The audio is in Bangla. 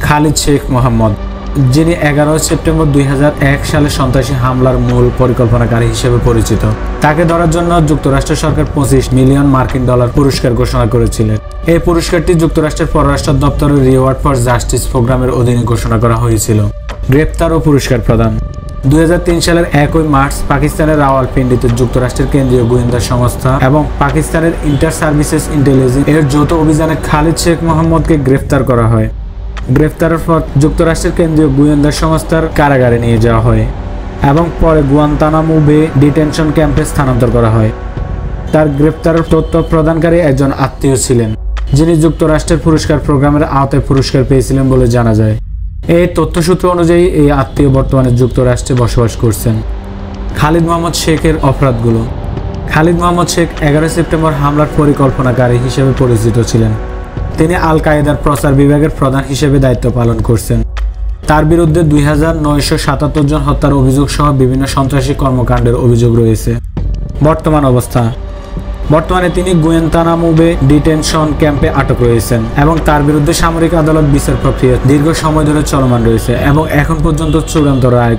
খালিদ শেখ মোহাম্মদ, যিনি 11 সেপ্টেম্বর 2001 সালে সন্ত্রাসী হামলার মূল পরিকল্পনাকারী হিসেবে পরিচিত। তাকে ধরার জন্য যুক্তরাষ্ট্র সরকার $25 মিলিয়ন পুরস্কার ঘোষণা করেছিলেন। এই পুরস্কারটি যুক্তরাষ্ট্রের পররাষ্ট্র দপ্তরের রিওয়ার্ড ফর জাস্টিস প্রোগ্রামের অধীনে ঘোষণা করা হয়েছিল। গ্রেপ্তার ও পুরস্কার প্রদান। 2003 সালের 1 মার্চ পাকিস্তানের রাওয়ালপিন্ডিতে যুক্তরাষ্ট্রের কেন্দ্রীয় গোয়েন্দা সংস্থা এবং পাকিস্তানের ইন্টার সার্ভিসেস ইন্টেলিজেন্স এর যৌথ অভিযানে খালিদ শেখ মোহাম্মদকে গ্রেফতার করা হয়। গ্রেফতারের পর যুক্তরাষ্ট্রের কেন্দ্রীয় গোয়েন্দা সংস্থার কারাগারে নিয়ে যাওয়া হয় এবং পরে গুয়ান্তানামো বে ডিটেনশন ক্যাম্পে স্থানান্তর করা হয়। তার গ্রেফতারের তথ্য প্রদানকারী একজন আত্মীয় ছিলেন, যিনি যুক্তরাষ্ট্রের পুরস্কার প্রোগ্রামের আওতায় পুরস্কার পেয়েছিলেন বলে জানা যায়। এই তথ্যসূত্র অনুযায়ী এই আত্মীয় বর্তমানে যুক্তরাষ্ট্রে বসবাস করছেন। খালিদ মোহাম্মদ শেখের অপরাধগুলো। খালিদ মোহাম্মদ শেখ 11 সেপ্টেম্বর হামলার পরিকল্পনাকারী হিসেবে পরিচিত ছিলেন। তিনি আল কায়েদার প্রচার বিভাগের প্রধান হিসেবে দায়িত্ব পালন করছেন। তার বিরুদ্ধে 2977 জন হত্যার অভিযোগ সহ বিভিন্ন সন্ত্রাসী কর্মকাণ্ডের অভিযোগ রয়েছে। বর্তমান অবস্থা। বর্তমানে তিনি গুয়ান্তানামো বে ডিটেনশন ক্যাম্পে আটক রয়েছেন এবং তার বিরুদ্ধে সামরিক আদালত বিচার প্রক্রিয়া দীর্ঘ সময় ধরে চলমান রয়েছে এবং এখন পর্যন্ত চূড়ান্ত রায়